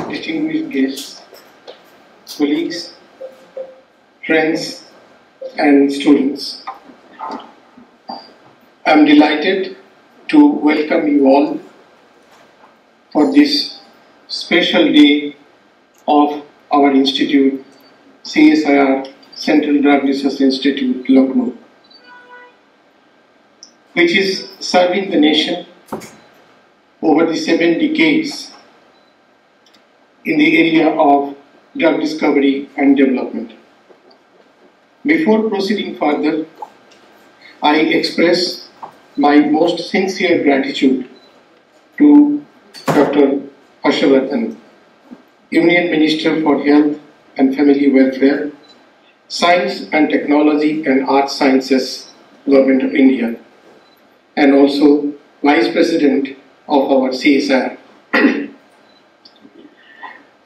distinguished guests, colleagues, friends, and students. I am delighted to welcome you all for this special day of our institute, CSIR, Central Drug Research Institute, Lucknow, which is serving the nation over the 7 decades in the area of drug discovery and development. Before proceeding further, I express my most sincere gratitude to Dr. Harshavardhan, Union Minister for Health and Family Welfare, Science and Technology and Art Sciences, Government of India, and also Vice President of our CSIR,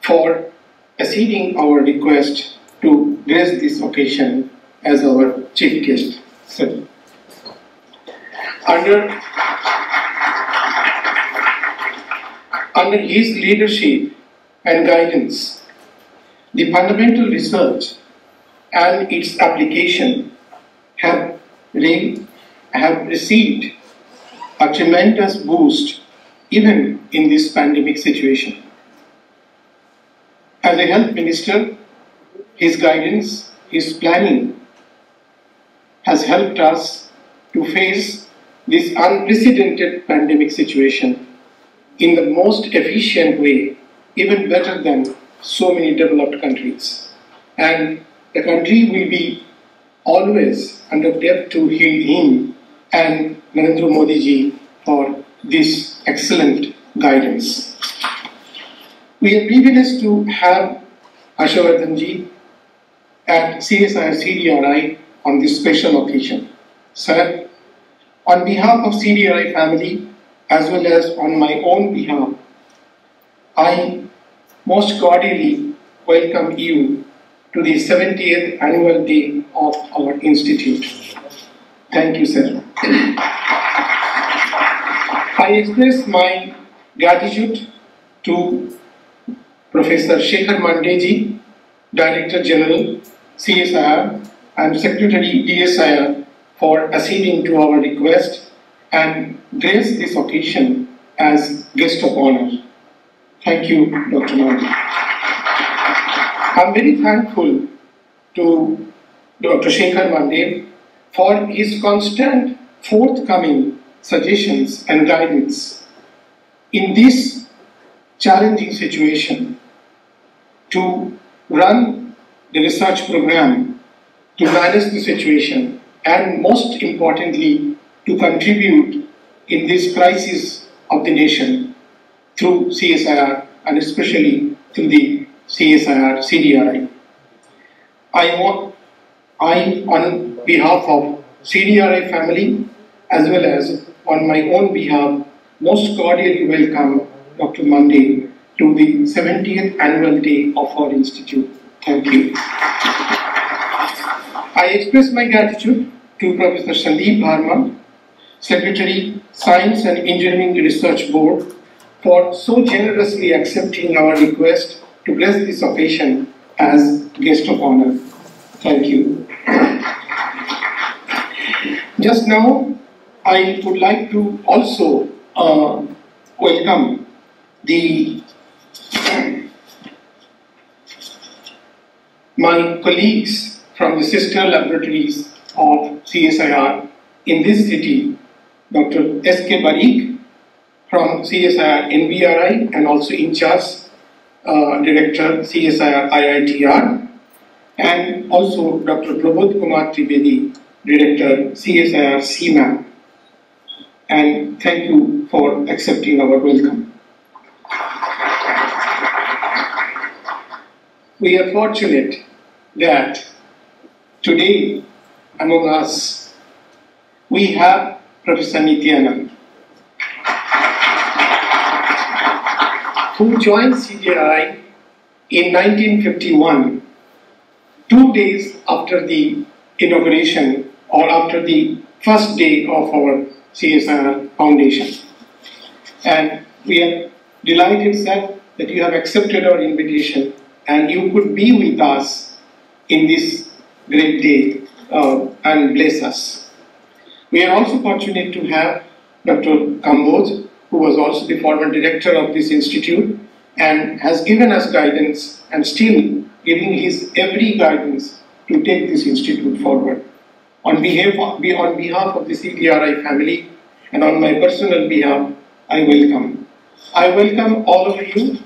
for acceding our request to grace this occasion as our chief guest. Sir. Under his leadership and guidance, the fundamental research and its application have received a tremendous boost even in this pandemic situation. As a health minister, his guidance, his planning has helped us to face this unprecedented pandemic situation in the most efficient way, even better than so many developed countries. And the country will be always under debt to him and Narendra Modi ji for this excellent guidance. We are privileged to have Harshavardhan ji at CSIR CDRI on this special occasion. Sir, on behalf of CDRI family as well as on my own behalf, I most cordially welcome you to the 70th annual day of our institute. Thank you, sir. I express my gratitude to Professor Shekhar Mandeji, Director General, CSIR, and Secretary DSIR for acceding to our request and grace this occasion as guest of honor. Thank you, Dr. Mandi. I'm very thankful to Dr. Shekhar Mande for his constant forthcoming suggestions and guidance in this challenging situation to run the research program, to manage the situation, and most importantly, to contribute in this crisis of the nation through CSIR and especially through the CSIR CDRI. I, on behalf of CDRI family, as well as on my own behalf, most cordially welcome Dr. Mande to the 70th annual day of our institute. Thank you. I express my gratitude to Professor Sandeep Bharma, Secretary, Science and Engineering Research Board, for so generously accepting our request to bless this occasion as guest of honor. Thank you. Just now, I would like to also welcome my colleagues from the sister laboratories of CSIR in this city, Dr. S.K. Parikh from CSIR NBRI and also in charge Director CSIR IITR, and also Dr. Prabodh Kumar Trivedi, Director CSIR CMAP. And thank you for accepting our welcome. We are fortunate that today among us we have Professor Nityanand, who joined CDRI in 1951, 2 days after the inauguration or after the first day of our CSIR Foundation. And we are delighted, sir, that you have accepted our invitation and you could be with us in this great day and bless us. We are also fortunate to have Dr. Kamboj, who was also the former director of this institute and has given us guidance and still giving his every guidance to take this institute forward. On behalf of the CDRI family and on my personal behalf, I welcome. I welcome all of you,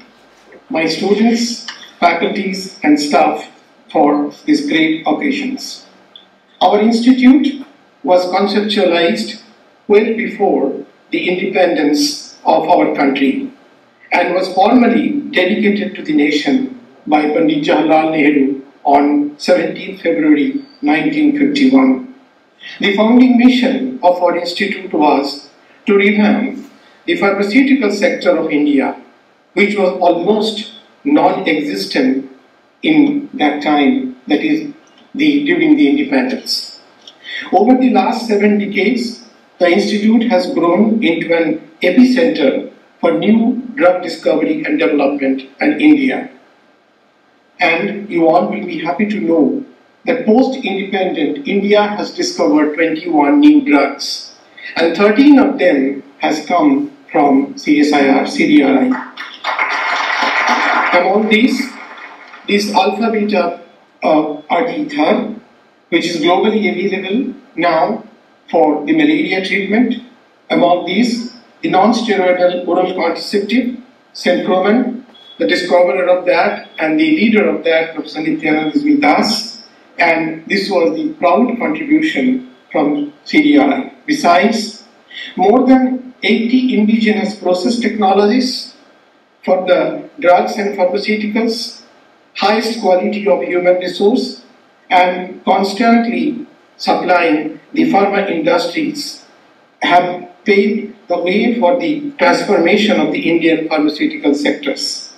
my students, faculties and staff for these great occasions. Our institute was conceptualized well before the independence of our country and was formally dedicated to the nation by Pandit Jawaharlal Nehru on 17 February 1951. The founding mission of our institute was to revamp the pharmaceutical sector of India, which was almost non-existent in that time, that is, during the independence. Over the last 7 decades, the institute has grown into an epicenter for new drug discovery and development in India. And you all will be happy to know that post-independent India has discovered 21 new drugs, and 13 of them has come from CDRI. Among these, this alpha beta RT3, which is globally available now for the malaria treatment. Among these, the non-steroidal oral contraceptive, Centroman, the discoverer of that and the leader of that, Professor Nityanand, is with us. And this was the proud contribution from CDRI. Besides, more than 80 indigenous process technologies for the drugs and pharmaceuticals, highest quality of human resource, and constantly supplying the pharma industries have paved the way for the transformation of the Indian pharmaceutical sectors.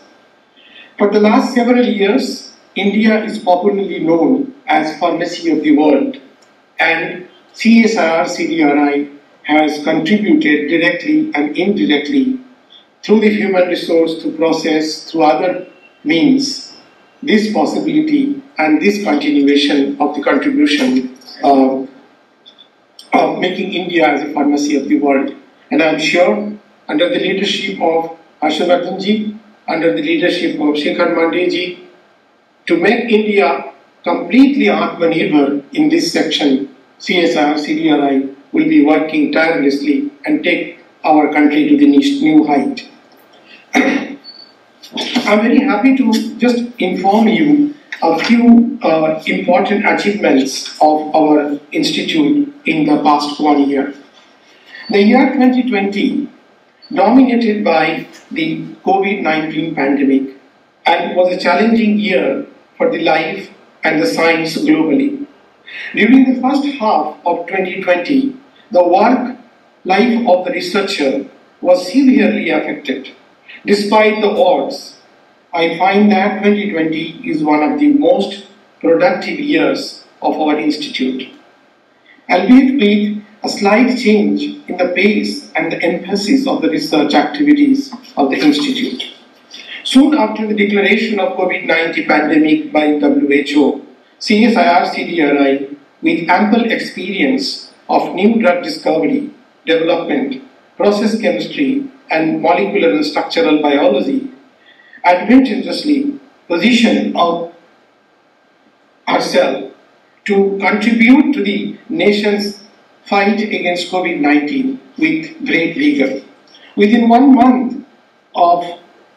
For the last several years, India is popularly known as pharmacy of the world, and CSIR-CDRI has contributed directly and indirectly through the human resource, through process, through other means, this possibility and this continuation of the contribution of making India as a pharmacy of the world. And I'm sure under the leadership of Harshavardhan ji, under the leadership of Shekhar Mandey ji, to make India completely Atmanirbhar in this section, CSIR-CDRI will be working tirelessly and take our country to the new height. I'm very happy to just inform you a few important achievements of our institute in the past 1 year. The year 2020, dominated by the COVID-19 pandemic, and was a challenging year for the life and the science globally. During the first half of 2020, the work life of the researcher was severely affected. Despite the odds, I find that 2020 is one of the most productive years of our institute. Albeit with a slight change in the pace and the emphasis of the research activities of the institute. Soon after the declaration of COVID-19 pandemic by WHO, CSIR-CDRI, with ample experience of new drug discovery, development, process chemistry, and molecular and structural biology, advantageously positioned ourselves to contribute to the nation's fight against COVID-19 with great vigor. Within 1 month of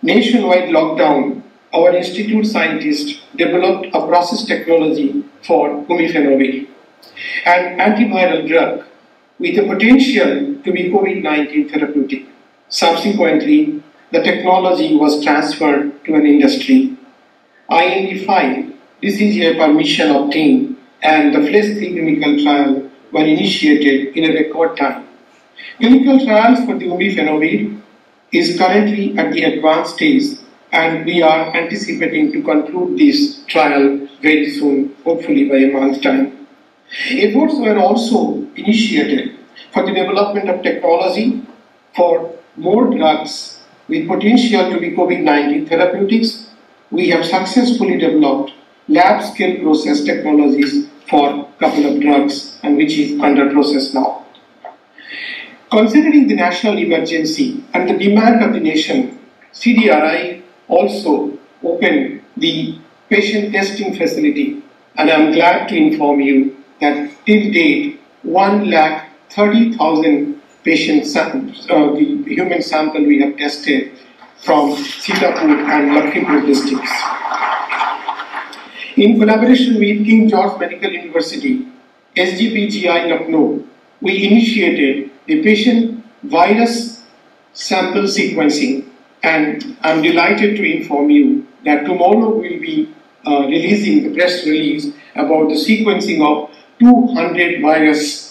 nationwide lockdown, our institute scientists developed a process technology for Umifenovir, an antiviral drug with the potential to be COVID-19 therapeutic. Subsequently, the technology was transferred to an industry. IND filed, DCGI permission obtained, and the phase 3 clinical trial were initiated in a record time. Clinical trials for the Umifenovir is currently at the advanced stage, and we are anticipating to conclude this trial very soon, hopefully by a month's time. Efforts were also initiated for the development of technology for more drugs with potential to be COVID-19 therapeutics, we have successfully developed lab-scale process technologies for a couple of drugs, and which is under process now. Considering the national emergency and the demand of the nation, CDRI also opened the patient testing facility, and I'm glad to inform you that till date, 130,000 patients, the human sample we have tested from Sitapur and Lakhimpur districts. In collaboration with King George Medical University, SGPGI Lucknow, we initiated the patient virus sample sequencing, and I'm delighted to inform you that tomorrow we'll be releasing the press release about the sequencing of 200 virus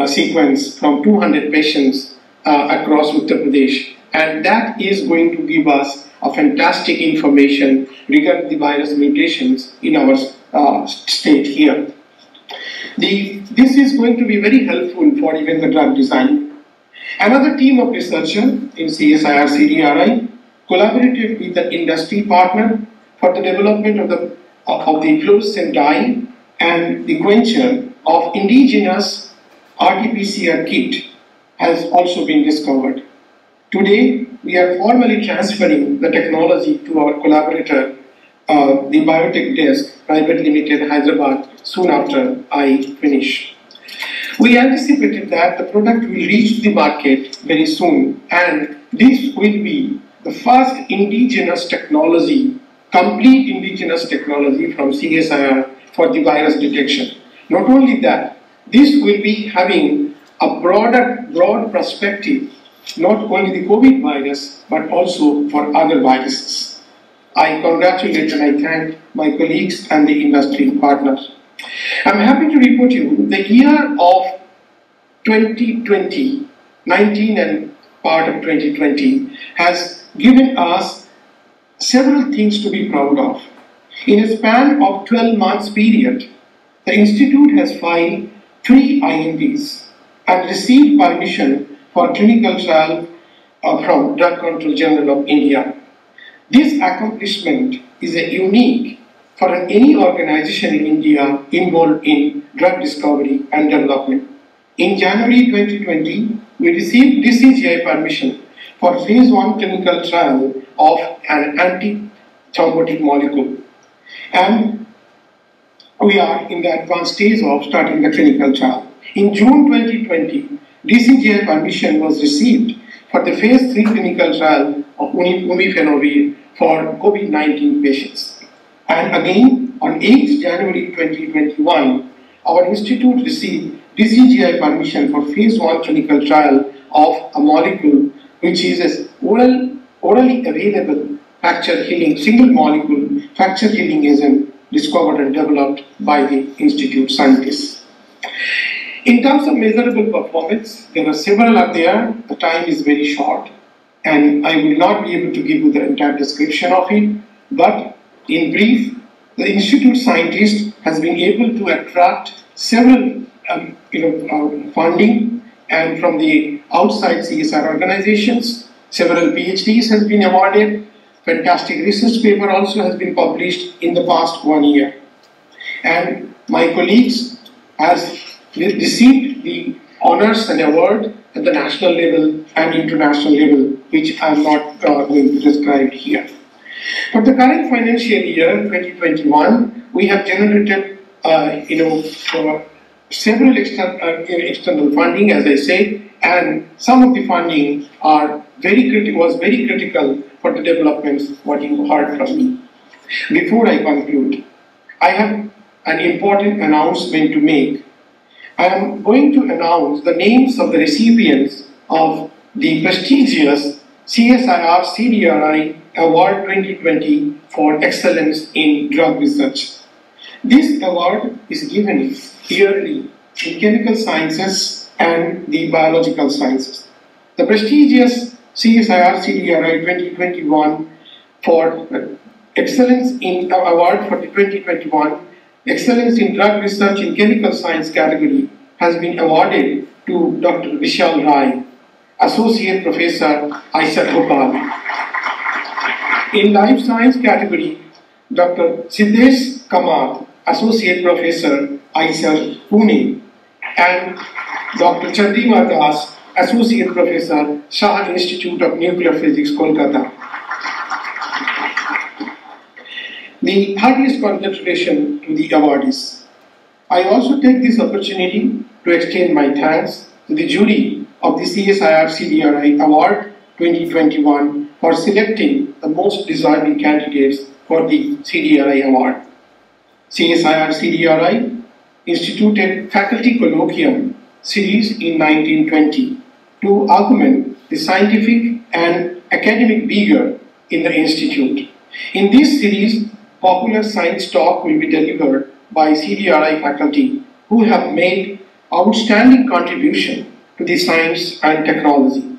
sequence from 200 patients across Uttar Pradesh, and that is going to give us a fantastic information regarding the virus mutations in our state here. This is going to be very helpful for even the drug design. Another team of researchers in CSIR CDRI collaborated with the industry partner for the development of the fluorescent dye and the quencher of indigenous RT-PCR kit has also been discovered. Today, we are formally transferring the technology to our collaborator, the Biotech Desk Private Limited, Hyderabad, soon after I finish. We anticipated that the product will reach the market very soon, and this will be the first indigenous technology, complete indigenous technology from CSIR for the virus detection. Not only that, this will be having a broad perspective, not only the COVID virus, but also for other viruses. I congratulate and I thank my colleagues and the industry partners. I'm happy to report you the year of 2020, 19 and part of 2020 has given us several things to be proud of. In a span of 12 months period, the Institute has filed 3 INDs and received permission for clinical trial from Drug Control General of India. This accomplishment is unique for any organization in India involved in drug discovery and development. In January 2020, we received DCGI permission for phase 1 clinical trial of an anti-thrombotic molecule, and we are in the advanced stage of starting the clinical trial. In June 2020, DCGI permission was received for the phase 3 clinical trial of Umifenovir for COVID-19 patients. And again, on 8th January 2021, our institute received DCGI permission for phase 1 clinical trial of a molecule which is an orally available fracture healing, single molecule fracture healing agent discovered and developed by the institute scientists. In terms of measurable performance, there are several up there. The time is very short, and I will not be able to give you the entire description of it. But in brief, the institute scientist has been able to attract several funding and from the outside CSR organizations. Several PhDs has been awarded. Fantastic research paper also has been published in the past 1 year. And my colleagues has received the honors and award at the national level and international level, which I am not going to describe here. For the current financial year, 2021, we have generated, several external funding, as I said, and some of the funding was very critical for the developments what you heard from me. Before I conclude, I have an important announcement to make. I am going to announce the names of the recipients of the prestigious CSIR CDRI Award 2020 for Excellence in Drug Research. This award is given yearly in chemical sciences and the biological sciences. The prestigious CSIR CDRI 2021 for Excellence in Award for the 2021 Excellence in Drug Research in Chemical Science category has been awarded to Dr. Vishal Rai. Associate Professor Aisha Gopal. In Life Science category, Dr. Siddesh Kamat, Associate Professor, IISER, Pune, and Dr. Chandima Das, Associate Professor, Shah Institute of Nuclear Physics, Kolkata. The heartiest congratulations to the awardees. I also take this opportunity to extend my thanks to the jury of the CSIR CDRI Award 2021 for selecting the most deserving candidates for the CDRI Award. CSIR CDRI instituted Faculty Colloquium series in 1920 to augment the scientific and academic vigor in the institute. In this series, popular science talk will be delivered by CDRI faculty who have made outstanding contribution to the science and technology.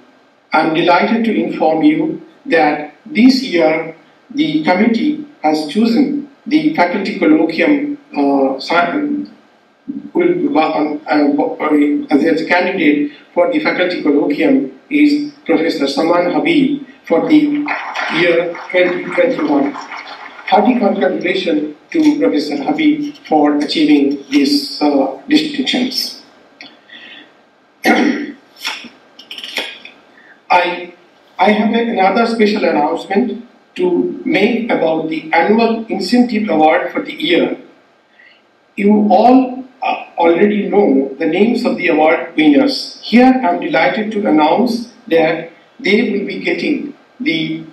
I am delighted to inform you that this year the committee has chosen the faculty colloquium as a candidate for the faculty colloquium is Professor Saman Habib for the year 2021. Hearty congratulations to Professor Habib for achieving these distinctions. I have another special announcement to make about the annual incentive award for the year. You all already know the names of the award winners. Here I am delighted to announce that they will be getting the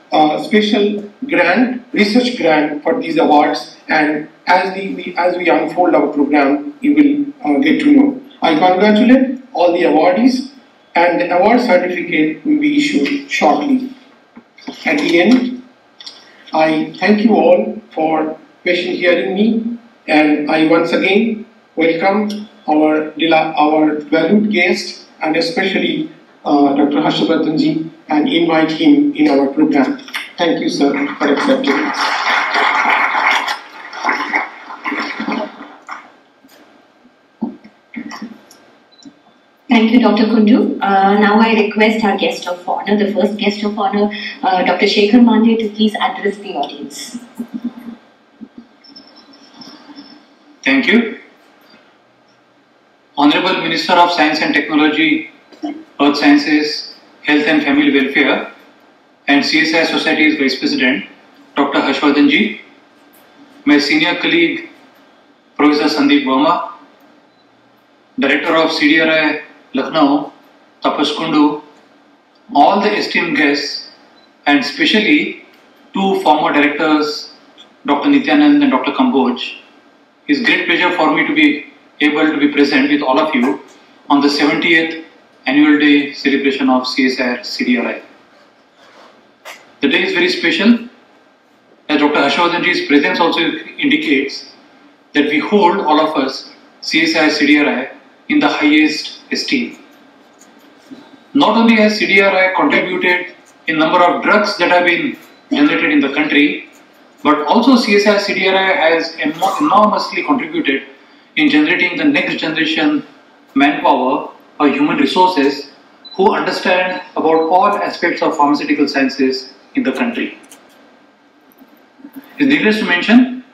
special grant, research grant for these awards, and as we unfold our program, you will get to know. I congratulate all the awardees, and the award certificate will be issued shortly. At the end, I thank you all for patiently hearing me, and I once again welcome our valued guest, and especially Dr. Harshvardhan ji, and invite him in our program. Thank you, sir, for accepting. Thank you, Dr. Kundu. Now I request our guest of honor, the first guest of honor, Dr. Shekhar Mandhe, to please address the audience. Thank you. Honorable Minister of Science and Technology, Earth Sciences, Health and Family Welfare, and CSI Society's Vice President, Dr. Harshvardhan ji, my senior colleague, Professor Sandeep Verma, Director of CDRI Lucknow, Tapas Kundu, all the esteemed guests, and especially two former directors, Dr. Nityanand and Dr. Kamboj. It's a great pleasure for me to be able to be present with all of you on the 70th annual day celebration of CSIR CDRI. The day is very special, as Dr. Harshvardhan ji's presence also indicates that we hold, all of us, CSIR CDRI in the highest esteem. Not only has CDRI contributed in number of drugs that have been generated in the country, but also CSIR CDRI has enormously contributed in generating the next generation manpower or human resources who understand about all aspects of pharmaceutical sciences in the country. It's needless to mention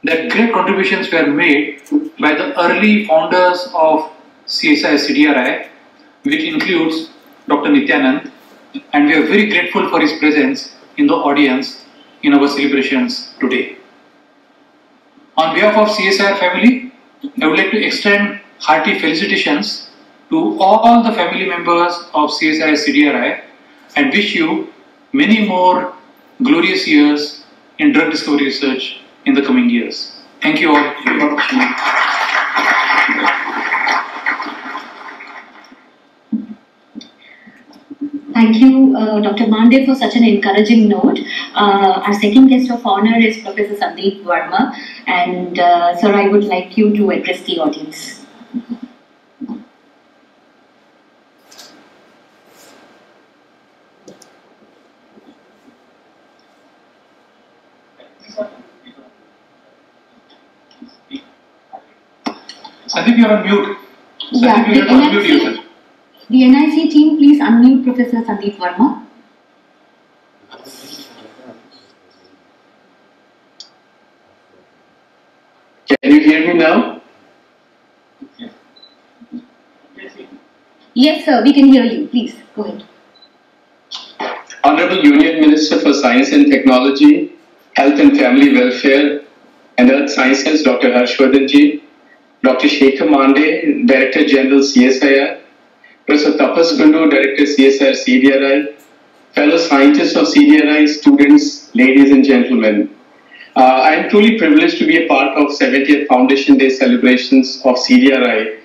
that great contributions were made by the early founders of CSIR CDRI, which includes Dr. Nityanand, and we are very grateful for his presence in the audience in our celebrations today. On behalf of CSIR family, I would like to extend hearty felicitations to all the family members of CSIR CDRI and wish you many more glorious years in drug discovery research in the coming years. Thank you all for your opportunity. Thank you, Dr. Mandhe, for such an encouraging note. Our second guest of honor is Professor Sandeep Verma, and sir, I would like you to address the audience. Sandeep, you are on mute. Sandeep, you have to unmute yourself. The NIC team, please unmute Professor Sandeep Verma. Can you hear me now? Yes, sir, we can hear you. Please, go ahead. Honorable Union Minister for Science and Technology, Health and Family Welfare and Earth Sciences, Dr. Harshvardhan Ji, Dr. Shekhar Mande, Director General CSIR, Professor Tapas Kundu, Director CSIR CDRI, fellow scientists of CDRI, students, ladies and gentlemen. I am truly privileged to be a part of 70th Foundation Day celebrations of CDRI,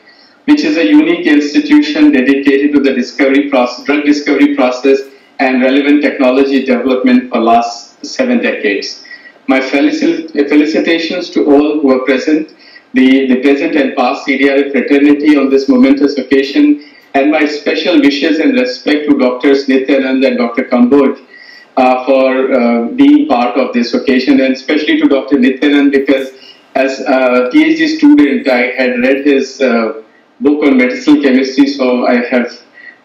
which is a unique institution dedicated to the drug discovery process and relevant technology development for last 7 decades. My felicitations to all who are present, the present and past CDRI fraternity on this momentous occasion, and my special wishes and respect to Drs. Nityanand and Dr. Kamboj for being part of this occasion, and especially to Dr. Nityanand, because as a PhD student, I had read his book on medicinal chemistry, so I have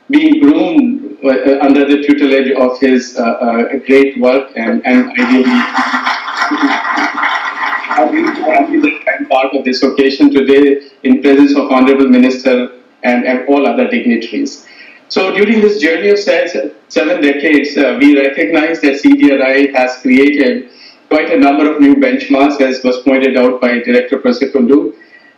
been groomed under the tutelage of his great work, and I'm part of this occasion today in presence of Honorable Minister and all other dignitaries. So during this journey of 7 decades, we recognize that CDRI has created quite a number of new benchmarks, as was pointed out by Director Professor Kundu.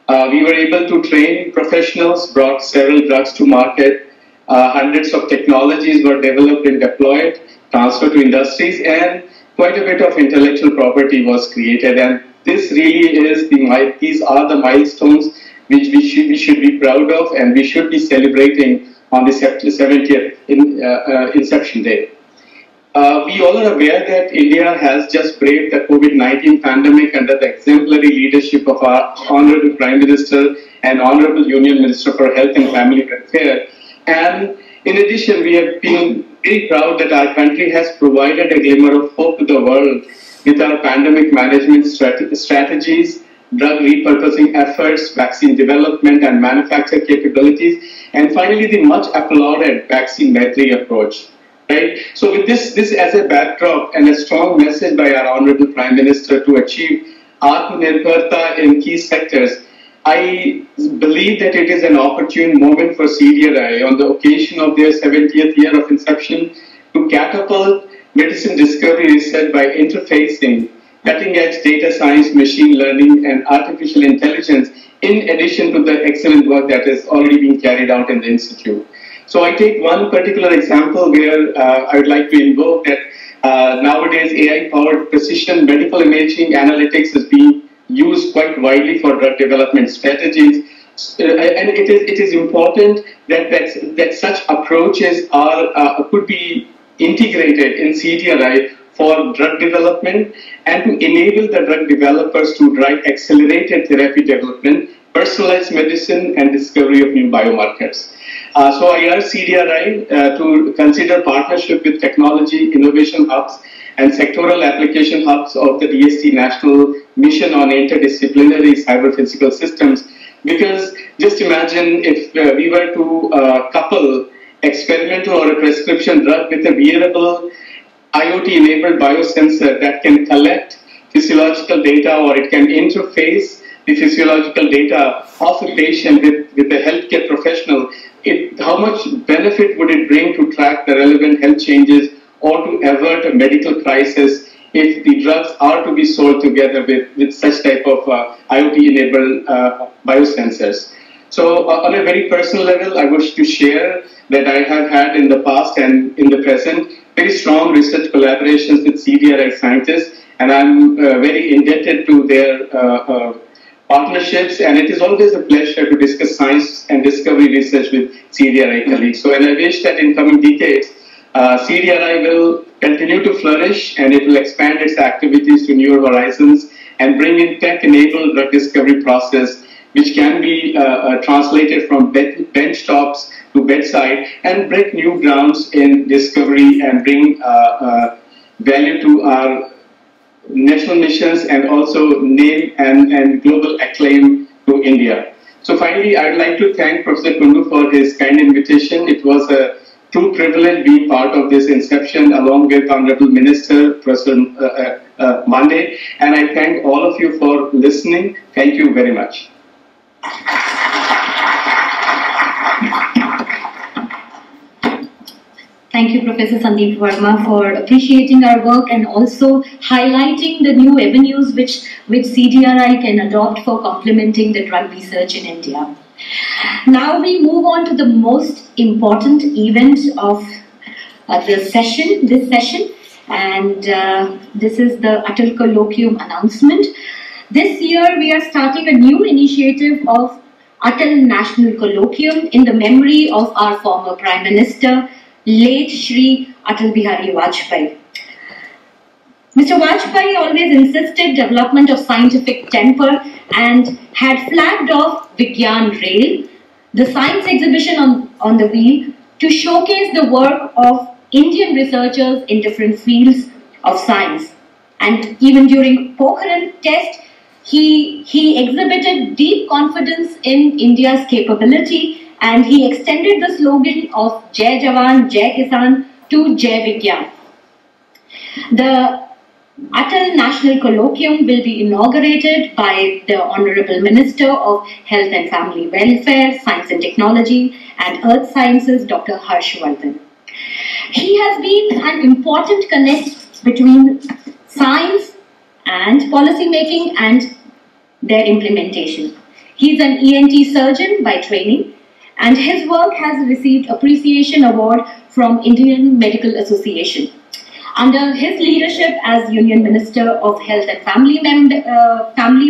We were able to train professionals, brought several drugs to market, hundreds of technologies were developed and deployed, transferred to industries, and quite a bit of intellectual property was created. And this really is these are the milestones which we should be proud of, and we should be celebrating on the 70th Inception Day. We all are aware that India has just braved the COVID-19 pandemic under the exemplary leadership of our Honorable Prime Minister and Honorable Union Minister for Health and Family Welfare. And in addition, we have been very proud that our country has provided a glimmer of hope to the world with our pandemic management strategies, drug repurposing efforts, vaccine development and manufacture capabilities, and finally the much applauded vaccine medley approach. Right? So with this as a backdrop and a strong message by our Honorable Prime Minister to achieve Atmanirbharta in key sectors, I believe that it is an opportune moment for CDRI on the occasion of their 70th year of inception to catapult medicine discovery research by interfacing cutting-edge data science, machine learning, and artificial intelligence, in addition to the excellent work that is already being carried out in the Institute. So I take one particular example where I would like to invoke that nowadays AI-powered precision medical imaging analytics is being used quite widely for drug development strategies. And it is important that such approaches could be integrated in CDRI for drug development and to enable the drug developers to drive accelerated therapy development, personalized medicine, and discovery of new biomarkers. So I urge CDRI to consider partnership with technology innovation hubs and sectoral application hubs of the DST National Mission on Interdisciplinary Cyber-Physical Systems, because just imagine if we were to couple experimental or a prescription drug with a wearable IoT-enabled biosensor that can collect physiological data, or it can interface the physiological data of a patient with a healthcare professional. How much benefit would it bring to track the relevant health changes or to avert a medical crisis if the drugs are to be sold together with such type of IoT-enabled biosensors? So on a very personal level, I wish to share that I have had in the past and in the present very strong research collaborations with CDRI scientists, and I'm very indebted to their partnerships, and it is always a pleasure to discuss science and discovery research with CDRI colleagues. So, and I wish that in coming decades, CDRI will continue to flourish and it will expand its activities to newer horizons and bring in tech-enabled drug discovery process, which can be translated from benchtops to bedside and break new grounds in discovery and bring value to our national missions and also name and global acclaim to India. So finally, I would like to thank Professor Kundu for his kind invitation. It was a true privilege being part of this inception along with Honorable Minister, Professor Mande. And I thank all of you for listening. Thank you very much. Thank you, Professor Sandeep Verma, for appreciating our work and also highlighting the new avenues which CDRI can adopt for complementing the drug research in India. Now we move on to the most important event of this session, and this is the Atal Colloquium announcement. This year we are starting a new initiative of Atal National Colloquium in the memory of our former Prime Minister, late Shri Atal Bihari Vajpayee. Mr. Vajpayee always insisted development of scientific temper and had flagged off Vigyan Rail, the science exhibition on the wheel, to showcase the work of Indian researchers in different fields of science. And even during Pokhran test, he exhibited deep confidence in India's capability, and he extended the slogan of Jai Jawan, Jai Kisan to Jai Vigyan. The Atal National Colloquium will be inaugurated by the Honorable Minister of Health and Family Welfare, Science and Technology and Earth Sciences, Dr. Harsh Vardhan. He has been an important connect between science and policy making and their implementation. He is an ENT surgeon by training, and his work has received Appreciation Award from Indian Medical Association. Under his leadership as Union Minister of Health and Family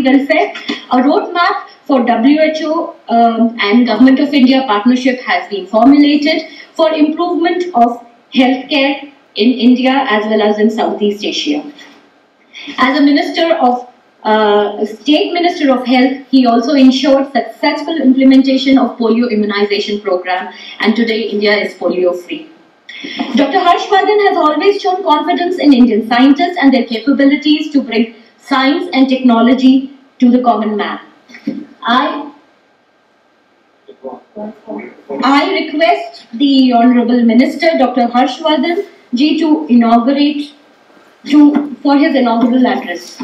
Welfare, a roadmap for WHO and Government of India partnership has been formulated for improvement of healthcare in India as well as in Southeast Asia. As a State Minister of Health, he also ensured successful implementation of polio immunization program, and today India is polio free. Dr. Harsh Vardhan has always shown confidence in Indian scientists and their capabilities to bring science and technology to the common man. I request the Honorable Minister, Dr. Harsh Vardhan ji, to inaugurate for his inaugural address.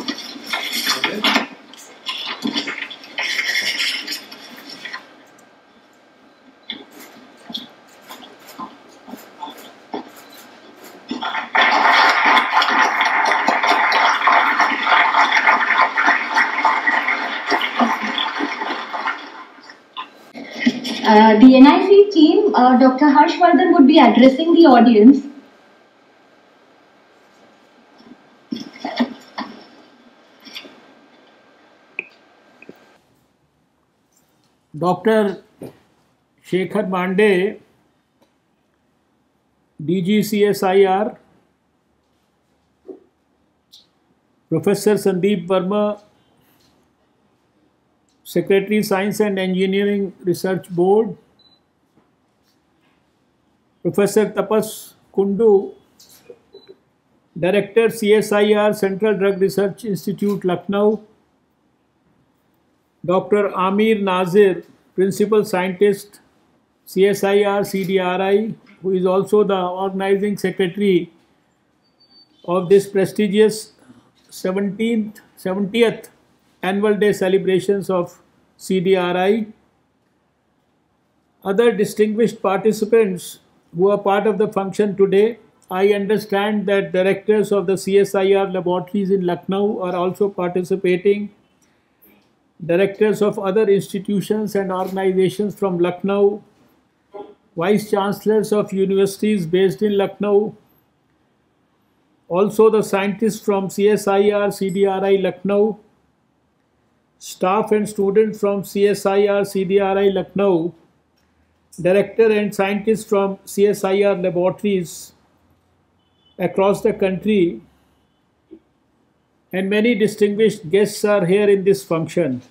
The NIC team, Dr. Harsh Vardhan would be addressing the audience. Dr. Shekhar Mande, DG CSIR, Professor Sandeep Verma, Secretary Science and Engineering Research Board, Professor Tapas Kundu, Director CSIR Central Drug Research Institute, Lucknow, Dr. Amir Nazir, Principal Scientist, CSIR CDRI, who is also the organizing secretary of this prestigious 70th Annual Day celebrations of CDRI. Other distinguished participants who are part of the function today, I understand that directors of the CSIR laboratories in Lucknow are also participating. Directors of other institutions and organizations from Lucknow, vice chancellors of universities based in Lucknow, also the scientists from CSIR CDRI Lucknow, staff and students from CSIR CDRI Lucknow, director and scientists from CSIR laboratories across the country, and many distinguished guests are here in this function.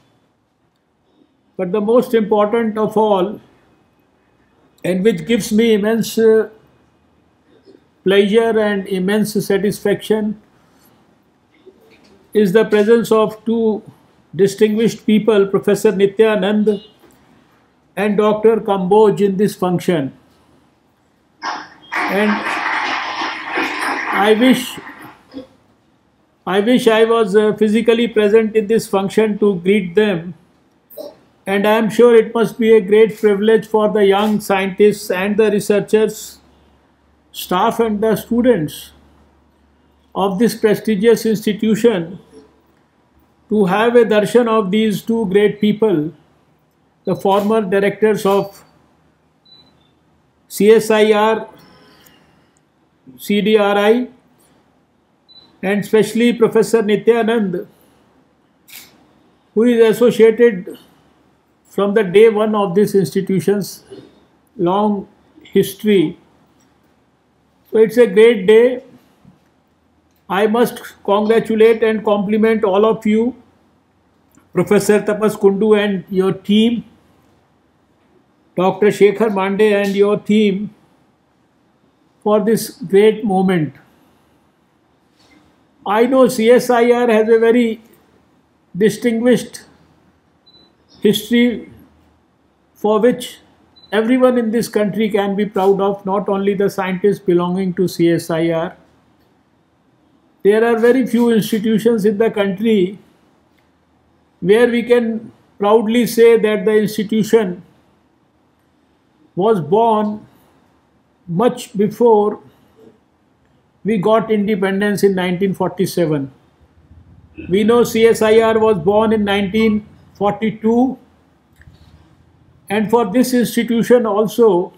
But the most important of all, and which gives me immense pleasure and immense satisfaction, is the presence of two distinguished people, Professor Nityanand and Dr. Kamboj in this function. And I wish I was physically present in this function to greet them. And I am sure it must be a great privilege for the young scientists and the researchers, staff and the students of this prestigious institution to have a darshan of these two great people, the former directors of CSIR, CDRI, and especially Professor Nityanand, who is associated from the day one of this institution's long history. So it's a great day. I must congratulate and compliment all of you, Professor Tapas Kundu and your team, Dr. Shekhar Mandey and your team, for this great moment. I know CSIR has a very distinguished history for which everyone in this country can be proud of, not only the scientists belonging to CSIR. There are very few institutions in the country where we can proudly say that the institution was born much before we got independence in 1947. We know CSIR was born in 1942, and for this institution also,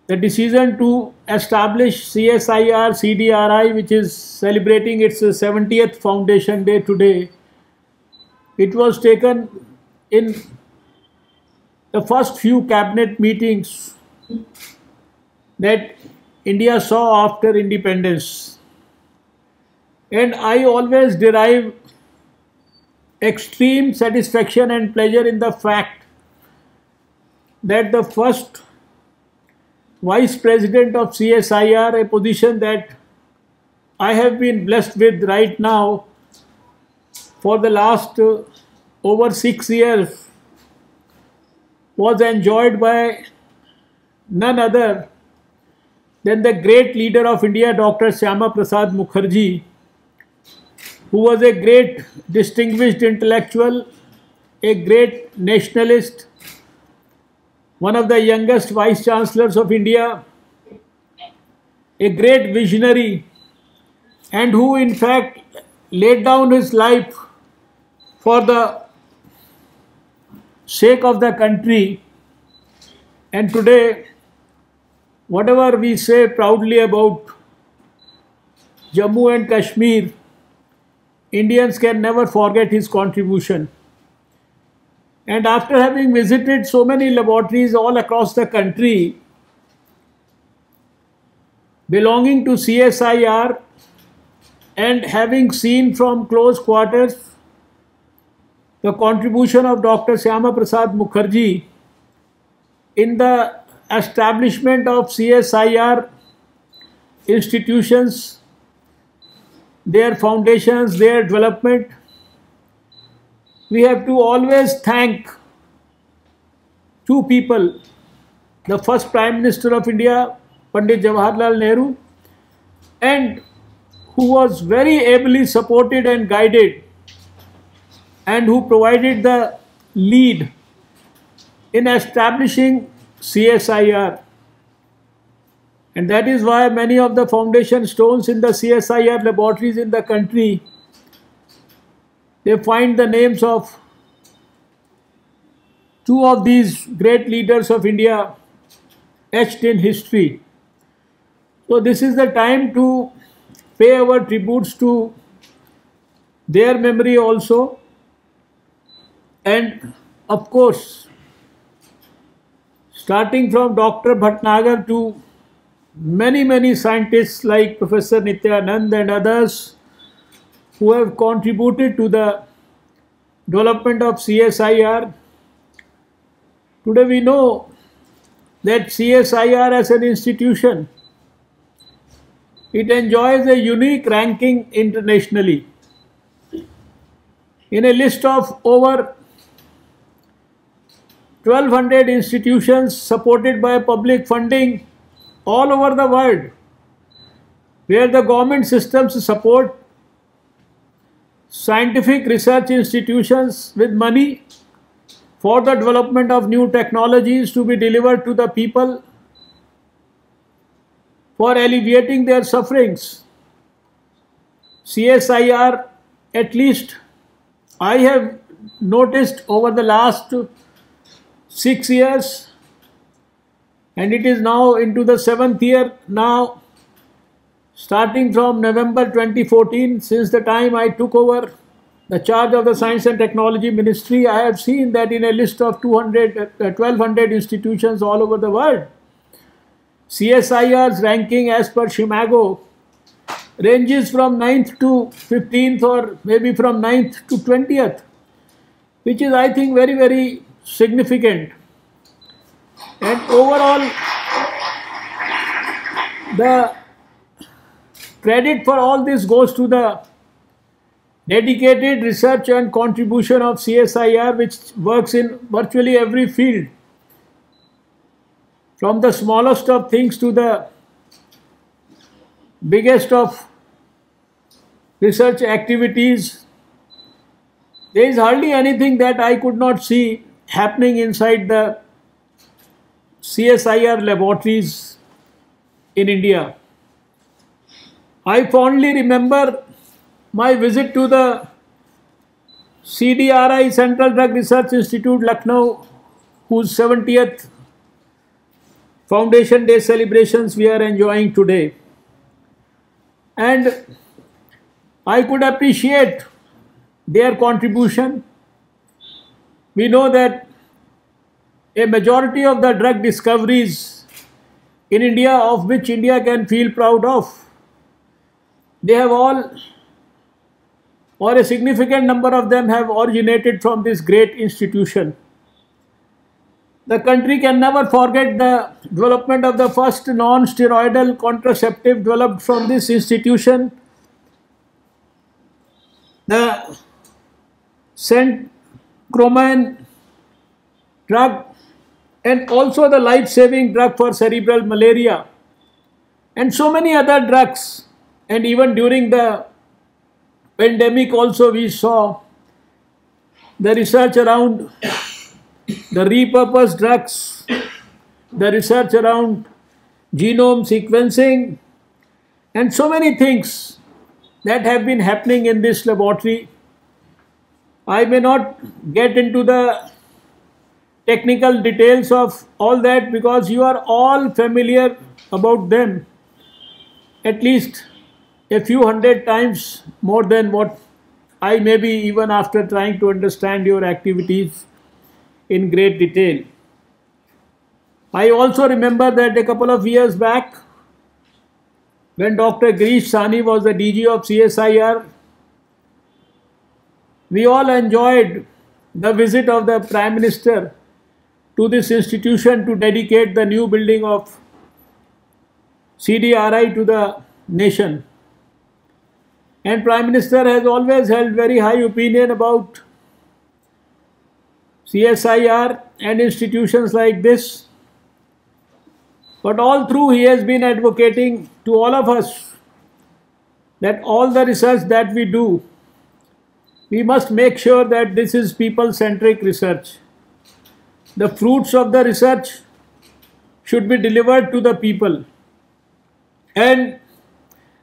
the decision to establish CSIR CDRI, which is celebrating its 70th foundation day today, it was taken in the first few cabinet meetings that India saw after independence. And I always derive extreme satisfaction and pleasure in the fact that the first Vice President of CSIR, a position that I have been blessed with right now for the last over 6 years, was enjoyed by none other than the great leader of India, Dr. Shyama Prasad Mukherjee, who was a great distinguished intellectual, a great nationalist, one of the youngest vice chancellors of India, a great visionary, and who in fact laid down his life for the sake of the country. And today, whatever we say proudly about Jammu and Kashmir, Indians can never forget his contribution. And after having visited so many laboratories all across the country belonging to CSIR and having seen from close quarters the contribution of Dr. Shyama Prasad Mukherjee in the establishment of CSIR institutions, their foundations, their development, we have to always thank two people. The first Prime Minister of India, Pandit Jawaharlal Nehru, and who was very ably supported and guided, and who provided the lead in establishing CSIR. And that is why many of the foundation stones in the CSIR laboratories in the country, they find the names of two of these great leaders of India etched in history. So this is the time to pay our tributes to their memory also. And of course, starting from Dr. Bhatnagar to many scientists like Professor Nityanand and others who have contributed to the development of CSIR. Today we know that CSIR as an institution, it enjoys a unique ranking internationally. In a list of over 1,200 institutions supported by public funding all over the world, where the government systems support scientific research institutions with money for the development of new technologies to be delivered to the people for alleviating their sufferings. CSIR, at least I have noticed over the last 6 years, and it is now into the 7th year now, starting from November 2014, since the time I took over the charge of the Science and Technology Ministry, I have seen that in a list of 1,200 institutions all over the world, CSIR's ranking as per Shimago ranges from 9th to 15th, or maybe from 9th to 20th, which is, I think, very, very significant. And overall, the credit for all this goes to the dedicated research and contribution of CSIR, which works in virtually every field, from the smallest of things to the biggest of research activities. There is hardly anything that I could not see happening inside the CSIR laboratories in India. I fondly remember my visit to the CDRI, Central Drug Research Institute, Lucknow, whose 70th Foundation Day celebrations we are enjoying today. And I could appreciate their contribution. We know that a majority of the drug discoveries in India, of which India can feel proud of, they have all, or a significant number of them, have originated from this great institution. The country can never forget the development of the first non-steroidal contraceptive developed from this institution, the centromine drug, and also the life-saving drug for cerebral malaria, and so many other drugs. And even during the pandemic also we saw the research around the repurposed drugs, the research around genome sequencing, and so many things that have been happening in this laboratory. I may not get into the technical details of all that because you are all familiar about them, at least a few hundred times more than what I may be, even after trying to understand your activities in great detail. I also remember that a couple of years back, when Dr. Girish Sani was the DG of CSIR, we all enjoyed the visit of the Prime Minister to this institution to dedicate the new building of CDRI to the nation. And Prime Minister has always held very high opinion about CSIR and institutions like this. But all through he has been advocating to all of us that all the research that we do, we must make sure that this is people-centric research. The fruits of the research should be delivered to the people. And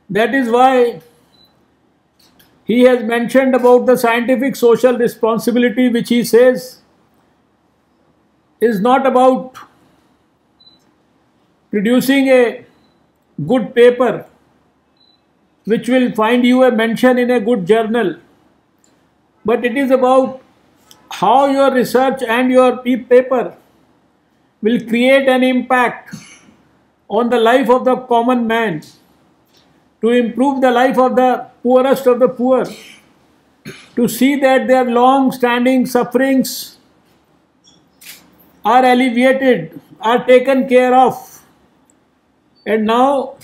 that is why he has mentioned about the scientific social responsibility, which he says is not about producing a good paper which will find you a mention in a good journal, but it is about how your research and your paper will create an impact on the life of the common man, to improve the life of the poorest of the poor, to see that their long-standing sufferings are alleviated, are taken care of. And now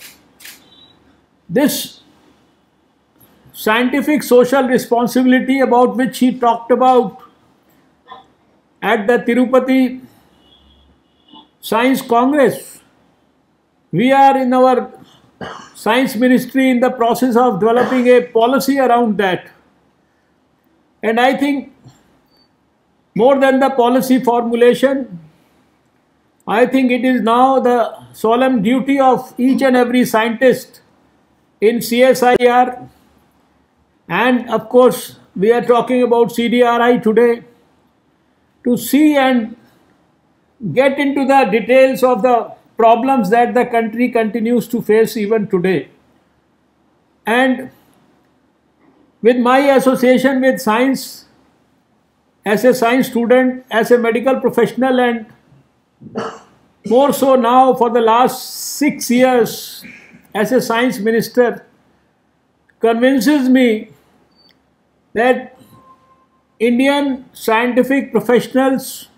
this scientific social responsibility about which he talked about, at the Tirupati Science Congress. We are in our Science Ministry in the process of developing a policy around that. And I think more than the policy formulation, I think it is now the solemn duty of each and every scientist in CSIR, and of course we are talking about CDRI today, to see and get into the details of the problems that the country continues to face even today. And with my association with science, as a science student, as a medical professional, and more so now for the last 6 years as a science minister, convinces me that Indian scientific professionals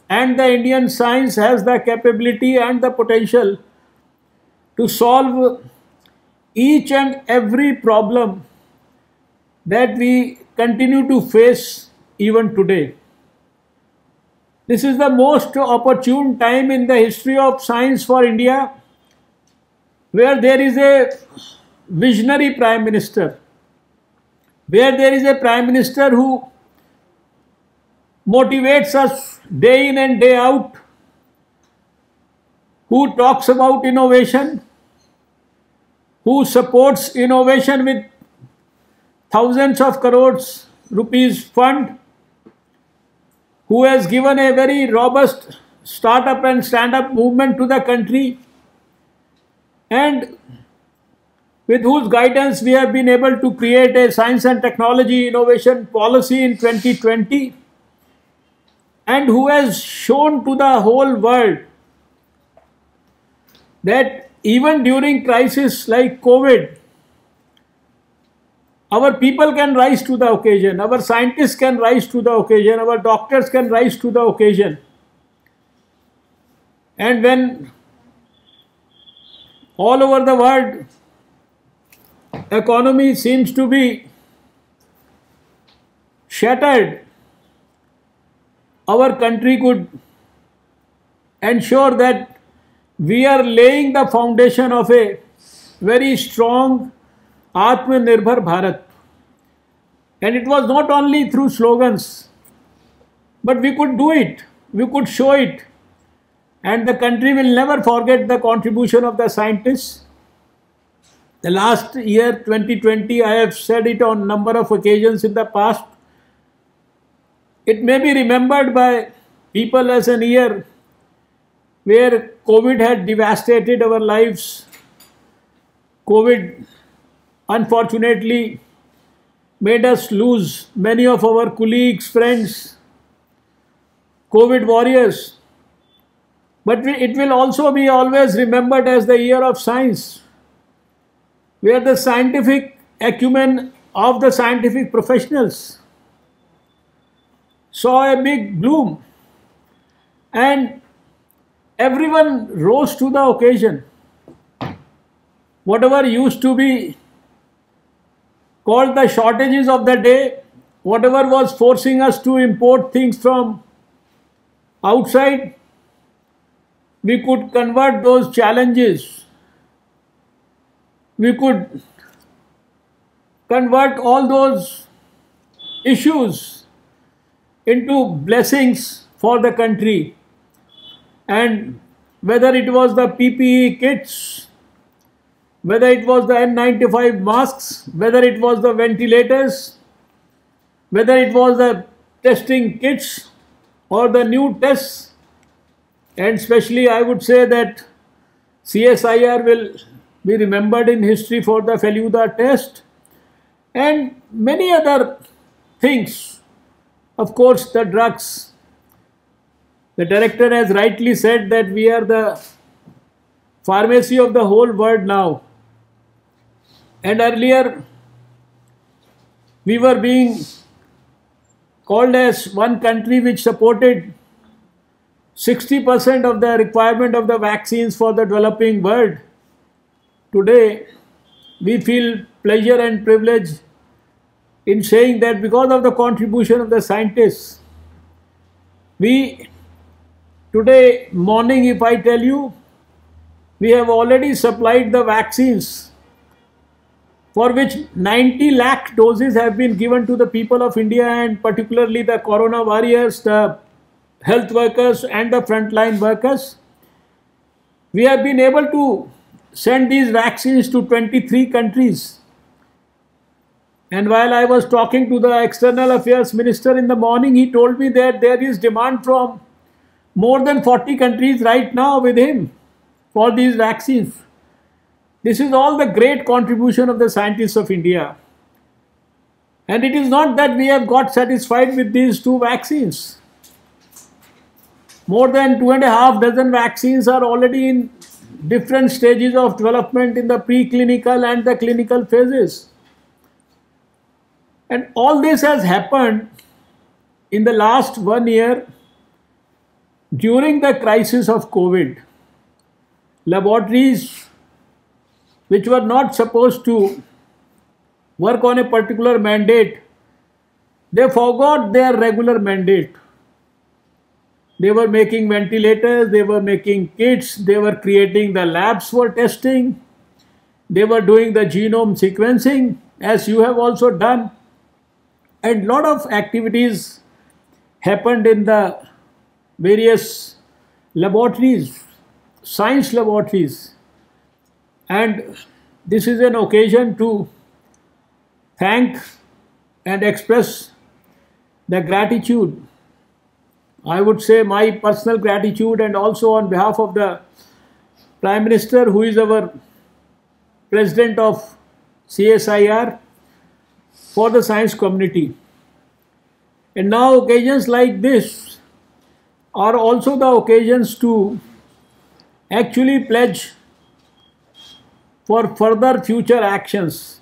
and the Indian science has the capability and the potential to solve each and every problem that we continue to face even today. This is the most opportune time in the history of science for India, where there is a visionary Prime Minister, where there is a Prime Minister who motivates us day in and day out, who talks about innovation, who supports innovation with thousands of crores rupees fund, who has given a very robust startup and stand-up movement to the country, and with whose guidance we have been able to create a science and technology innovation policy in 2020, and who has shown to the whole world that even during crises like COVID, our people can rise to the occasion, our scientists can rise to the occasion, our doctors can rise to the occasion. And when all over the world economy seems to be shattered, our country could ensure that we are laying the foundation of a very strong Atmanirbhar Bharat. And it was not only through slogans, but we could do it, we could show it, and the country will never forget the contribution of the scientists. The last year, 2020, I have said it on a number of occasions in the past, it may be remembered by people as an year where COVID had devastated our lives. COVID unfortunately made us lose many of our colleagues, friends, COVID warriors. But it will also be always remembered as the year of science, where the scientific acumen of the scientific professionals saw a big bloom, and everyone rose to the occasion. Whatever used to be called the shortages of the day, whatever was forcing us to import things from outside, we could convert those challenges, we could convert all those issues into blessings for the country. And whether it was the PPE kits, whether it was the N95 masks, whether it was the ventilators, whether it was the testing kits or the new tests, and especially I would say that CSIR will be remembered in history for the Feluda test and many other things. Of course, the drugs. The director has rightly said that we are the pharmacy of the whole world now. And earlier, we were being called as one country which supported 60% of the requirement of the vaccines for the developing world. Today, we feel pleasure and privilege in saying that because of the contribution of the scientists, We today morning, if I tell you, we have already supplied the vaccines for which 90 lakh doses have been given to the people of India, and particularly the corona warriors, the health workers and the frontline workers. We have been able to send these vaccines to 23 countries. And while I was talking to the External Affairs Minister in the morning, he told me that there is demand from more than 40 countries right now with him for these vaccines. This is all the great contribution of the scientists of India. And it is not that we have got satisfied with these 2 vaccines. More than 2.5 dozen vaccines are already in different stages of development in the preclinical and the clinical phases. And all this has happened in the last 1 year during the crisis of COVID. Laboratories which were not supposed to work on a particular mandate, they forgot their regular mandate. They were making ventilators, they were making kits, they were creating the labs for testing, they were doing the genome sequencing, as you have also done. And lot of activities happened in the various laboratories, science laboratories. And this is an occasion to thank and express the gratitude. I would say my personal gratitude, and also on behalf of the Prime Minister, who is our President of CSIR, for the science community. And now occasions like this are also the occasions to actually pledge for further future actions.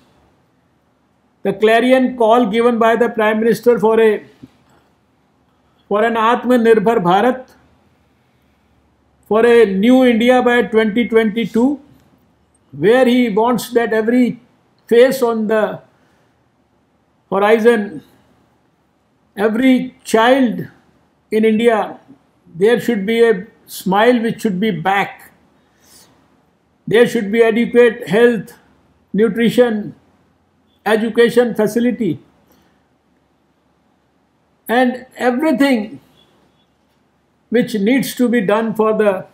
The clarion call given by the Prime Minister for an Atmanirbhar Bharat, for a new India by 2022, where he wants that every face on the horizon, every child in India, there should be a smile which should be back. There should be adequate health, nutrition, education facility, and everything which needs to be done for the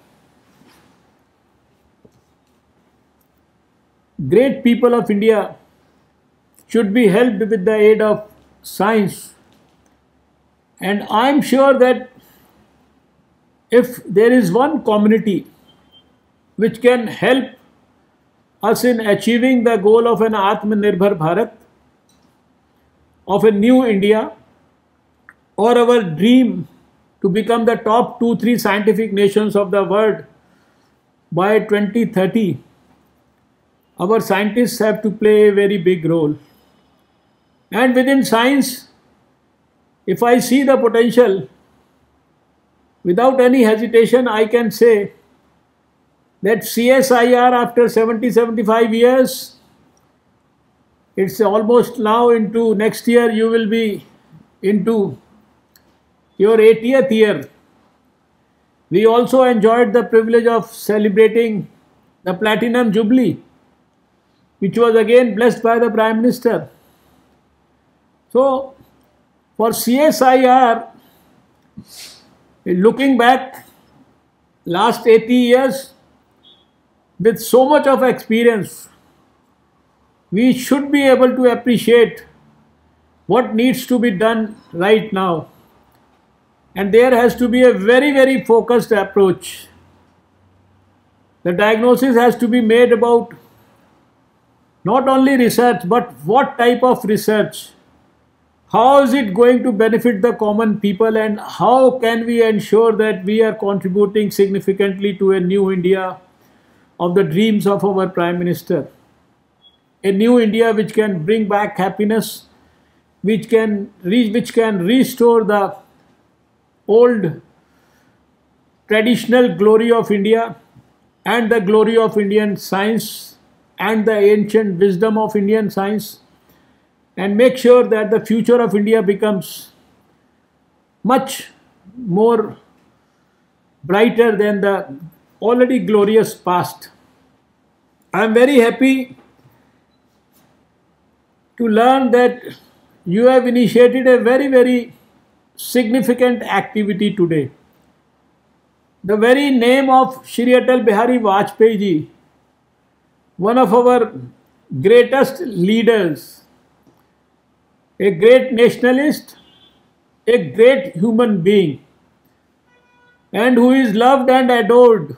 great people of India should be helped with the aid of science. And I am sure that if there is one community which can help us in achieving the goal of an Atmanirbhar Bharat, of a new India, or our dream to become the top 2-3 scientific nations of the world by 2030, our scientists have to play a very big role. And within science, if I see the potential, without any hesitation, I can say that CSIR, after 70-75 years, it's almost now into next year, you will be into your 80th year. We also enjoyed the privilege of celebrating the Platinum Jubilee, which was again blessed by the Prime Minister. So, for CSIR, looking back last 80 years, with so much of experience, we should be able to appreciate what needs to be done right now. And there has to be a very, very focused approach. The diagnosis has to be made about not only research, but what type of research. How is it going to benefit the common people, and how can we ensure that we are contributing significantly to a new India of the dreams of our Prime Minister. A new India which can bring back happiness, which can restore the old traditional glory of India and the glory of Indian science and the ancient wisdom of Indian science, and make sure that the future of India becomes much more brighter than the already glorious past. I am very happy to learn that you have initiated a very significant activity today. The very name of Shri Atal Bihari Vajpayee ji, one of our greatest leaders, a great nationalist, a great human being, and who is loved and adored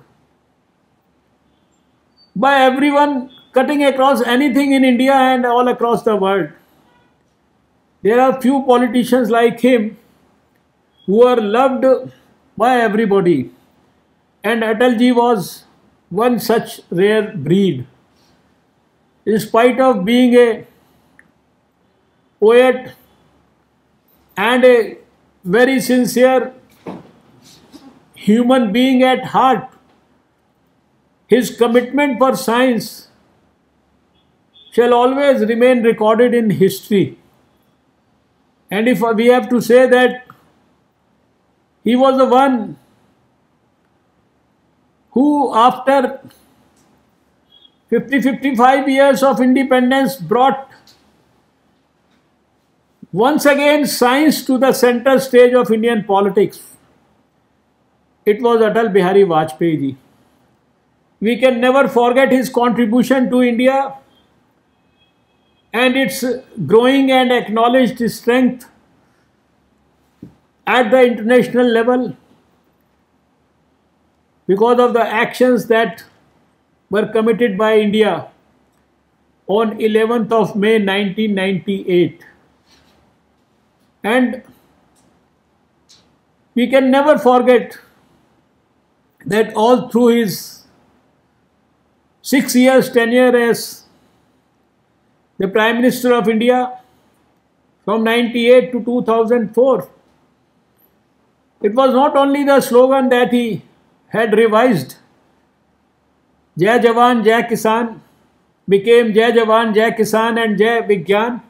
by everyone, cutting across anything in India and all across the world. There are few politicians like him who are loved by everybody, and Atalji was one such rare breed. In spite of being a poet and a very sincere human being at heart, his commitment for science shall always remain recorded in history. And if we have to say that he was the one who, after 55 years of independence, brought once again science to the center stage of Indian politics, it was Atal Bihari Vajpayee ji. We can never forget his contribution to India and its growing and acknowledged strength at the international level because of the actions that were committed by India on 11th of May 1998. And we can never forget that all through his 6 years tenure as the Prime Minister of India from 98 to 2004, it was not only the slogan that he had revised, Jai Jawan, Jai Kisan, became Jai Jawan, Jai Kisan and Jai Vigyan.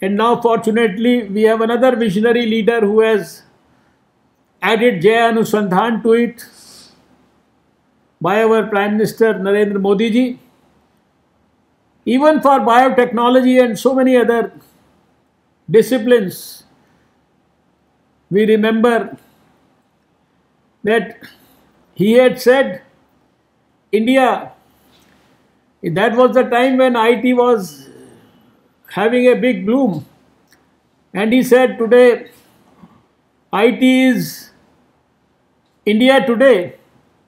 And now fortunately we have another visionary leader who has added Jai Anusandhan to it by our Prime Minister Narendra Modi ji. Even for biotechnology and so many other disciplines, we remember that he had said, India, that was the time when IT was having a big bloom, and he said today IT is India today,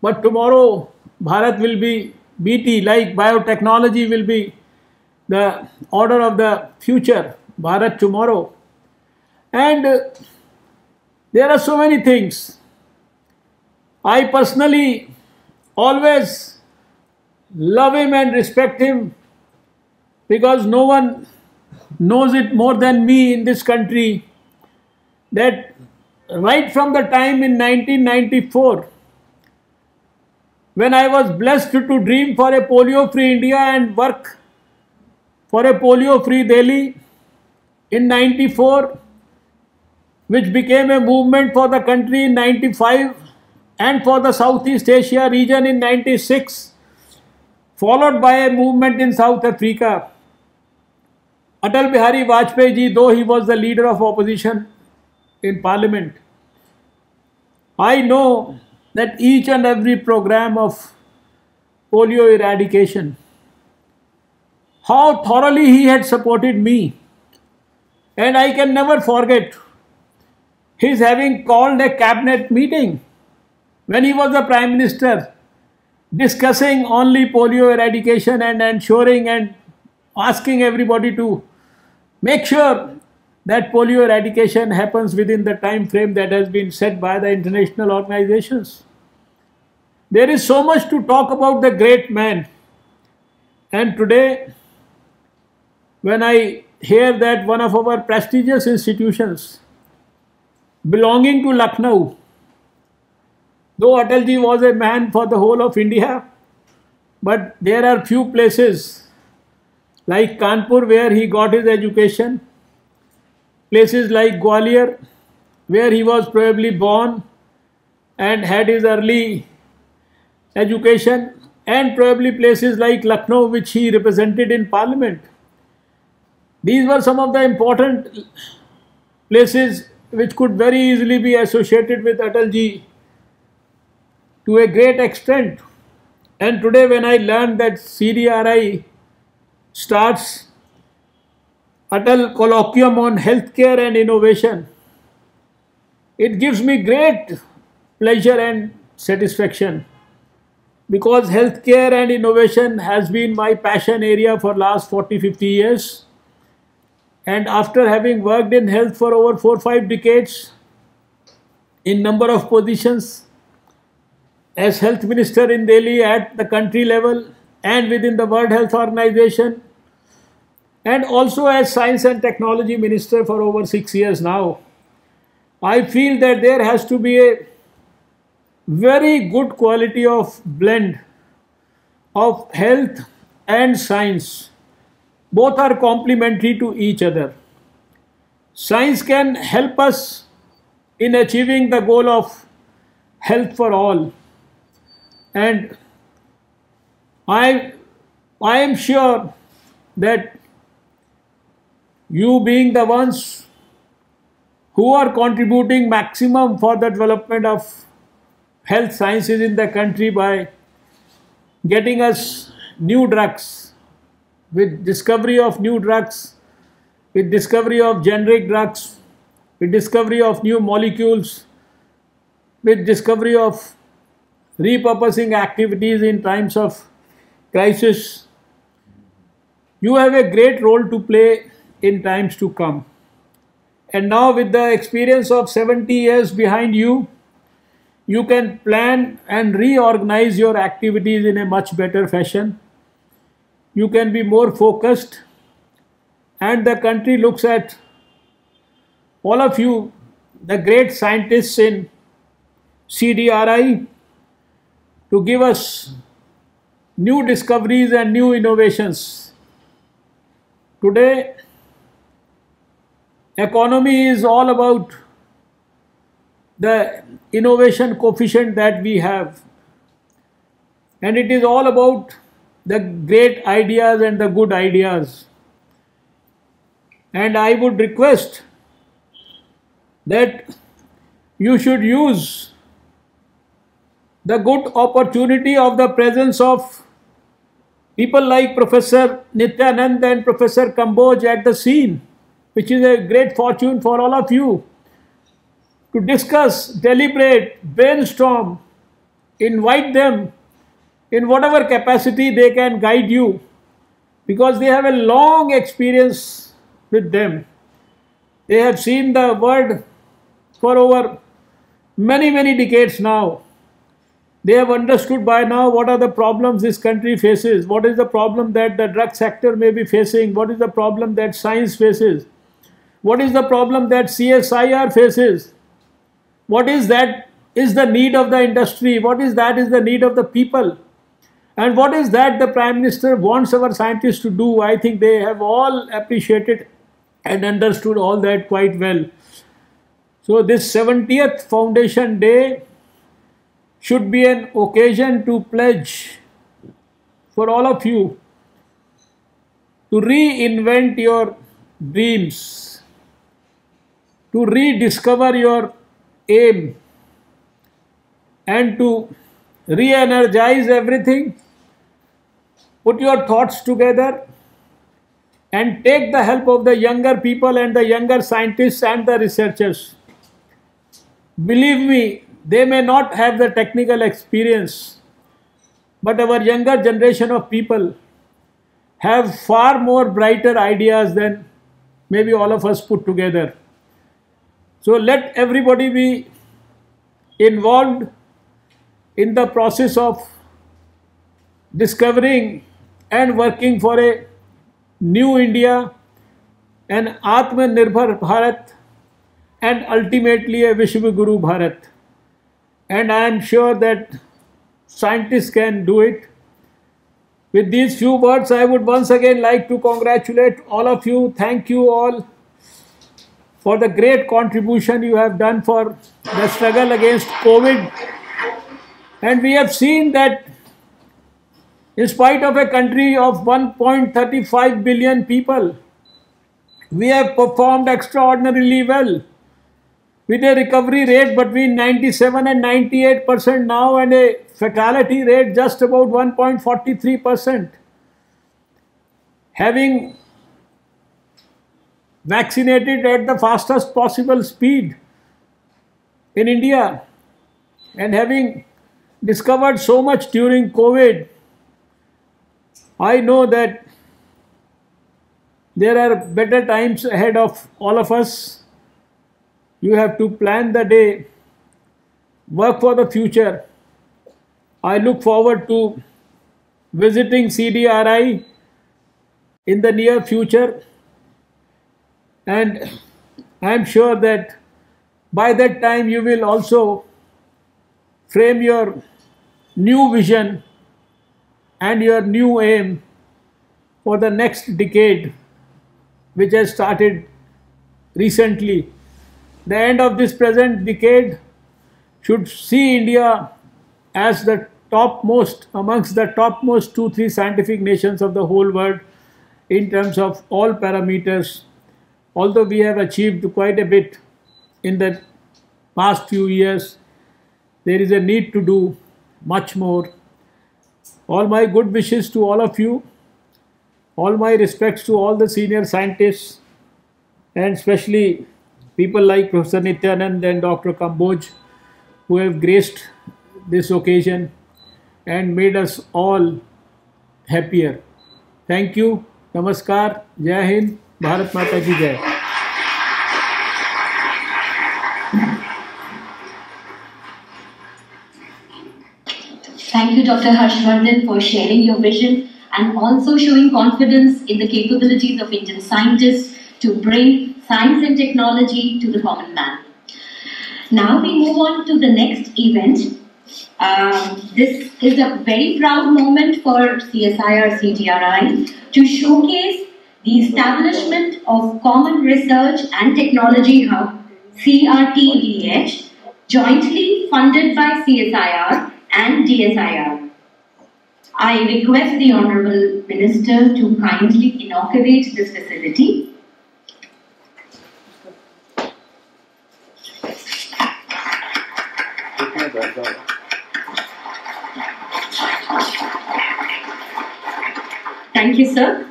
but tomorrow Bharat will be BT, like biotechnology will be the order of the future, Bharat tomorrow. And there are so many things. I personally always love him and respect him because no one knows it more than me in this country that right from the time in 1994 when I was blessed to dream for a polio-free India and work for a polio-free Delhi in 94, which became a movement for the country in 95 and for the Southeast Asia region in 96, followed by a movement in South Africa. Atal Bihari Vajpayee ji, though he was the leader of opposition in parliament, I know that each and every program of polio eradication, how thoroughly he had supported me. And I can never forget his having called a cabinet meeting when he was the Prime Minister, discussing only polio eradication and ensuring and asking everybody to make sure that polio eradication happens within the time frame that has been set by the international organizations. There is so much to talk about the great man. And today, when I hear that one of our prestigious institutions belonging to Lucknow, though Atalji was a man for the whole of India, but there are few places like Kanpur where he got his education, places like Gwalior where he was probably born and had his early education, and probably places like Lucknow, which he represented in Parliament. These were some of the important places which could very easily be associated with Atalji to a great extent. And today when I learned that CDRI starts Atal Colloquium on Healthcare and Innovation, it gives me great pleasure and satisfaction, because healthcare and innovation has been my passion area for last 40-50 years. And after having worked in health for over 4-5 decades in number of positions, as health minister in Delhi at the country level and within the World Health Organization, and also as science and technology minister for over 6 years now, I feel that there has to be a very good quality of blend of health and science. Both are complementary to each other. Science can help us in achieving the goal of health for all. And I am sure that you being the ones who are contributing maximum for the development of health sciences in the country by getting us new drugs, with discovery of new drugs, with discovery of generic drugs, with discovery of new molecules, with discovery of repurposing activities in times of crisis. You have a great role to play in times to come. And now with the experience of 70 years behind you, you can plan and reorganize your activities in a much better fashion. You can be more focused, and the country looks at all of you, the great scientists in CDRI, to give us new discoveries and new innovations. Today, economy is all about the innovation coefficient that we have, and it is all about the great ideas and the good ideas. And I would request that you should use the good opportunity of the presence of people like Professor Nityanand and Professor Kamboj at the scene, which is a great fortune for all of you, to discuss, deliberate, brainstorm, invite them in whatever capacity they can guide you, because they have a long experience with them. They have seen the world for over many decades now. They have understood by now what are the problems this country faces, what is the problem that the drug sector may be facing, what is the problem that science faces, what is the problem that CSIR faces, what is that is the need of the industry, what is that is the need of the people, and what is that the Prime Minister wants our scientists to do. I think they have all appreciated and understood all that quite well. So this 70th Foundation Day should be an occasion to pledge for all of you to reinvent your dreams, to rediscover your aim, and to re-energize everything. Put your thoughts together and take the help of the younger people and the younger scientists and the researchers. Believe me, they may not have the technical experience, but our younger generation of people have far more brighter ideas than maybe all of us put together. So let everybody be involved in the process of discovering and working for a new India, an Atmanirbhar Bharat, and ultimately a Vishwaguru Bharat. And I am sure that scientists can do it. With these few words, I would once again like to congratulate all of you. Thank you all for the great contribution you have done for the struggle against COVID. And we have seen that in spite of a country of 1.35 billion people, we have performed extraordinarily well with a recovery rate between 97 and 98% now and a fatality rate just about 1.43%. Having vaccinated at the fastest possible speed in India and having discovered so much during COVID, I know that there are better times ahead of all of us. You have to plan the day, work for the future. I look forward to visiting CDRI in the near future, and I am sure that by that time you will also frame your new vision and your new aim for the next decade, which has started recently. The end of this present decade should see India as the topmost, amongst the topmost 2-3 scientific nations of the whole world in terms of all parameters. Although we have achieved quite a bit in the past few years, there is a need to do much more. All my good wishes to all of you, all my respects to all the senior scientists, and especially people like Professor Nityanand and Dr. Kamboj, who have graced this occasion and made us all happier. Thank you. Namaskar. Jai Hind. Bharat Mata ki Jai. Thank you, Dr. Harshvardhan, for sharing your vision and also showing confidence in the capabilities of Indian scientists to bring science and technology to the common man. Now we move on to the next event. This is a very proud moment for CSIR CDRI to showcase the establishment of Common Research and Technology Hub, CRTDH, jointly funded by CSIR and DSIR. I request the Honorable Minister to kindly inaugurate this facility. Thank you, sir.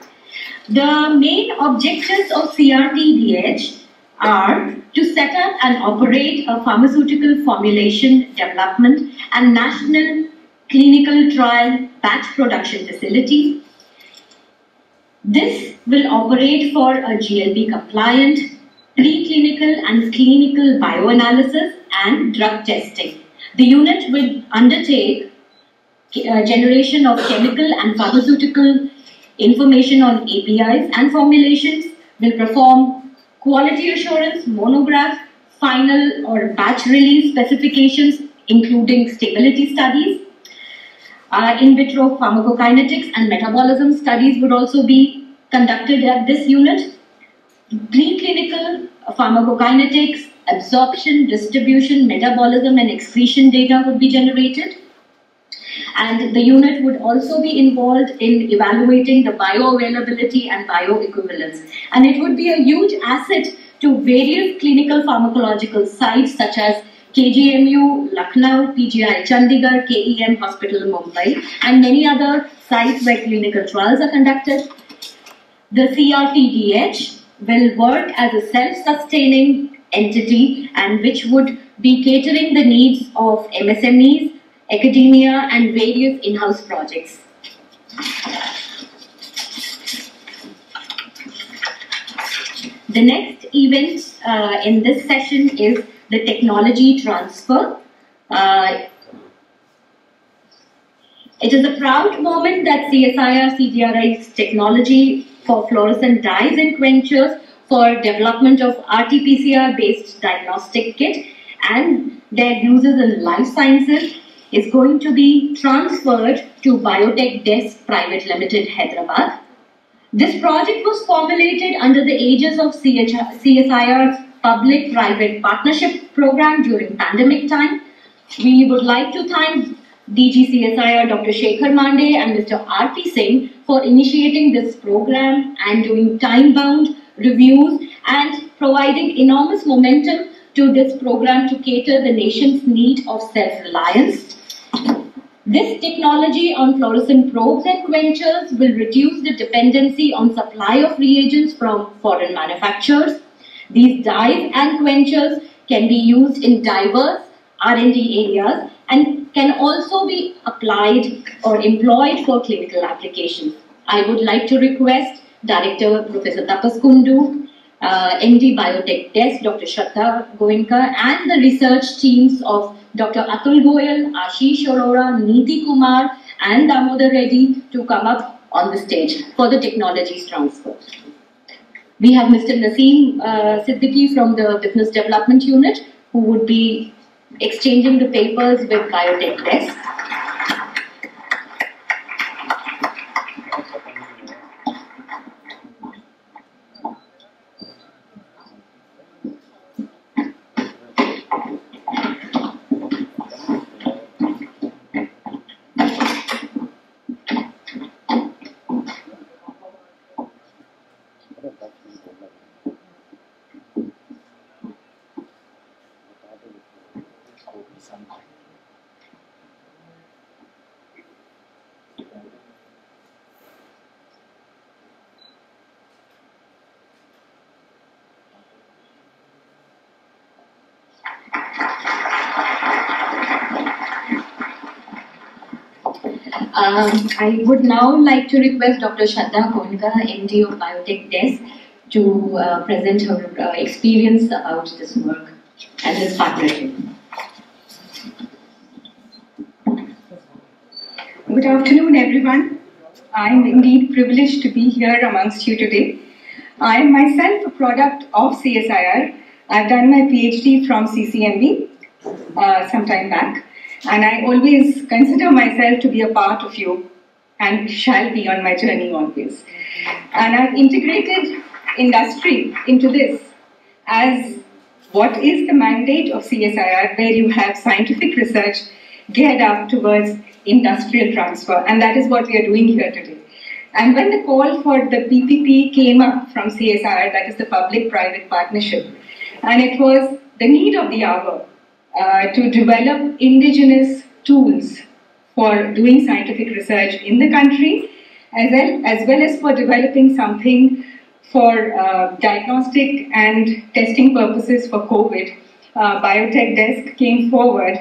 The main objectives of CRTDH are to set up and operate a pharmaceutical formulation development and national clinical trial batch production facility. This will operate for a GLP compliant, preclinical and clinical bioanalysis and drug testing. The unit will undertake generation of chemical and pharmaceutical information on APIs and formulations, will perform quality assurance, monograph, final or batch release specifications, including stability studies. In vitro pharmacokinetics and metabolism studies would also be conducted at this unit. Preclinical pharmacokinetics, absorption, distribution, metabolism and excretion data would be generated. And the unit would also be involved in evaluating the bioavailability and bioequivalence. And it would be a huge asset to various clinical pharmacological sites such as KGMU, Lucknow, PGI Chandigarh, KEM Hospital, Mumbai, and many other sites where clinical trials are conducted. The CRTDH will work as a self-sustaining entity and which would be catering the needs of MSMEs, academia and various in-house projects. The next event in this session is the technology transfer. It is a proud moment that CSIR CDRI's technology for fluorescent dyes and quenchers for development of RT-PCR based diagnostic kit and their uses in life sciences is going to be transferred to Biotech Desk Private Limited, Hyderabad. This project was formulated under the aegis of CSIR's public-private partnership program during pandemic time. We would like to thank DG CSIR Dr. Shekhar Mande and Mr. R.P. Singh for initiating this program and doing time-bound reviews and providing enormous momentum to this program to cater the nation's need of self-reliance. This technology on fluorescent probes and quenchers will reduce the dependency on supply of reagents from foreign manufacturers. These dyes and quenchers can be used in diverse R&D areas and can also be applied or employed for clinical applications. I would like to request Director Professor Tapas Kundu, MD Biotech Desk Dr. Shraddha Goenka, and the research teams of Dr. Atul Goyal, Ashish Arora, Neeti Kumar and Damodar Reddy to come up on the stage for the technologies transfer. We have Mr. Naseem Siddiqui from the Business Development Unit who would be exchanging the papers with Biotech Desk. I would now like to request Dr. Shraddha Goenka, MD of Biotech Desk, to present her experience about this work and this partnership. Good afternoon, everyone. I am indeed privileged to be here amongst you today. I am myself a product of CSIR. I've done my PhD from CCMB some time back, and I always consider myself to be a part of you and shall be on my journey always. And I've integrated industry into this as what is the mandate of CSIR, where you have scientific research geared up towards industrial transfer, and that is what we are doing here today. And when the call for the PPP came up from CSIR, that is the public-private partnership, and it was the need of the hour to develop indigenous tools for doing scientific research in the country, as well as for developing something for diagnostic and testing purposes for COVID. Biotech Desk came forward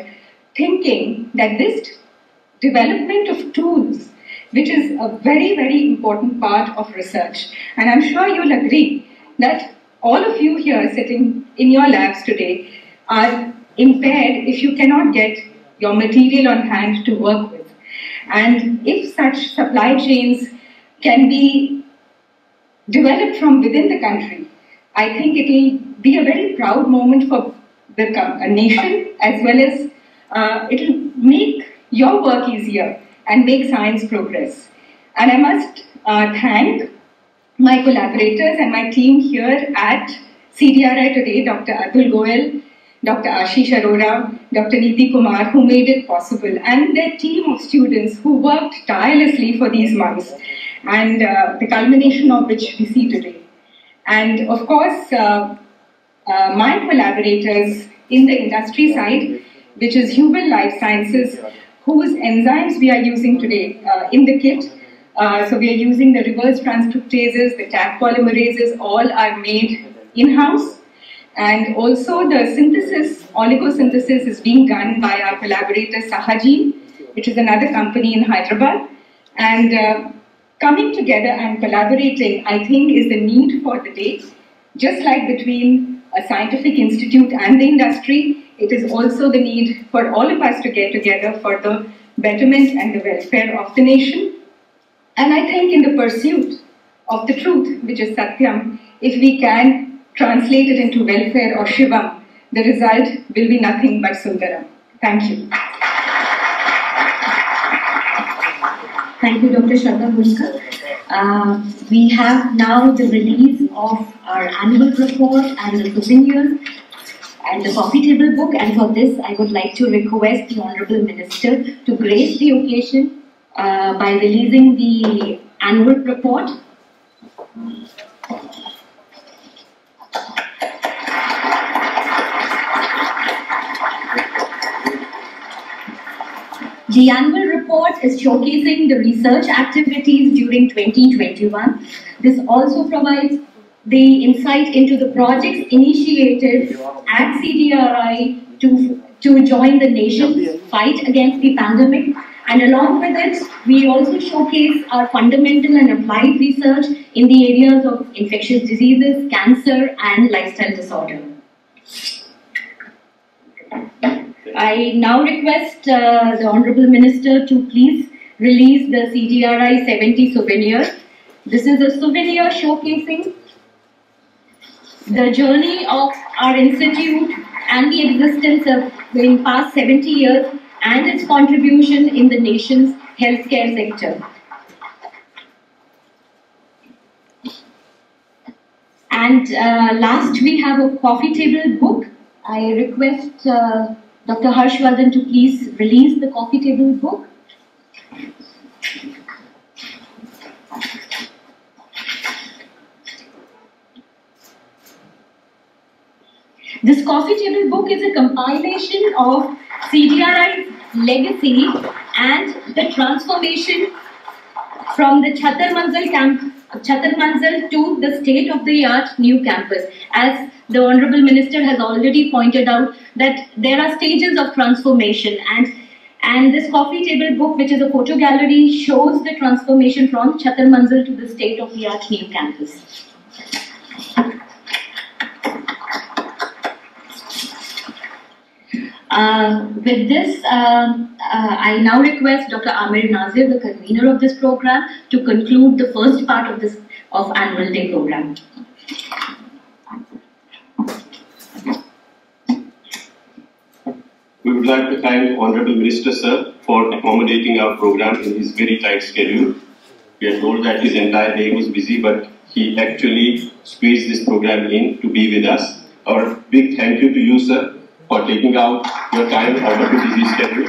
thinking that this development of tools, which is a very, very important part of research, and I'm sure you'll agree that all of you here sitting in your labs today are impaired if you cannot get your material on hand to work with. And if such supply chains can be developed from within the country, I think it will be a very proud moment for the nation, as well as it will make your work easier and make science progress. And I must thank my collaborators and my team here at CDRI today, Dr. Atul Goyal, Dr. Ashish Arora, Dr. Neeti Kumar, who made it possible, and their team of students who worked tirelessly for these months, and the culmination of which we see today. And of course, my collaborators in the industry side, which is Human Life Sciences, whose enzymes we are using today in the kit. So we are using the reverse transcriptases, the Taq polymerases, all are made in-house. And also the synthesis, oligosynthesis is being done by our collaborator Sahajeen, which is another company in Hyderabad. And coming together and collaborating, I think, is the need for the day. Just like between a scientific institute and the industry, it is also the need for all of us to get together for the betterment and the welfare of the nation. And I think in the pursuit of the truth, which is Satyam, if we can translate it into welfare or Shivam, the result will be nothing but Sundaram. Thank you. Thank you, Dr. Shraddha Goenka. We have now the release of our annual report and the souvenirs and the coffee table book, and for this I would like to request the Honourable Minister to grace the occasion by releasing the annual report. The annual report is showcasing the research activities during 2021. This also provides the insight into the projects initiated at CDRI to join the nation's fight against the pandemic. And along with it, we also showcase our fundamental and applied research in the areas of infectious diseases, cancer, and lifestyle disorder. I now request the Honourable Minister to please release the CDRI 70 souvenir. This is a souvenir showcasing the journey of our institute and the existence of the past 70 years and its contribution in the nation's healthcare sector. And last, we have a coffee table book. I request Dr. Harshvardhan to please release the coffee table book. This coffee table book is a compilation of CDRI's legacy and the transformation from the Chhatar Manzil to the state-of-the-art new campus. As the Honourable Minister has already pointed out that there are stages of transformation, and this coffee table book, which is a photo gallery, shows the transformation from Chhatar Manzil to the state-of-the-art new campus. With this, I now request Dr. Amir Nazir, the convener of this program, to conclude the first part of this Annual Day program. We would like to thank Honourable Minister Sir for accommodating our program in his very tight schedule. We are told that his entire day was busy, but he actually squeezed this program in to be with us. Our big thank you to you, sir, for taking out your time out of your busy schedule.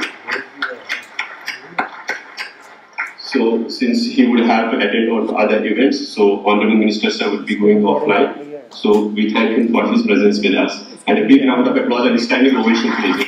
So, since he would have to attend on other events, so Honourable Minister Sir would be going offline. So, we thank him for his presence with us. And a big round of applause and a standing ovation, please.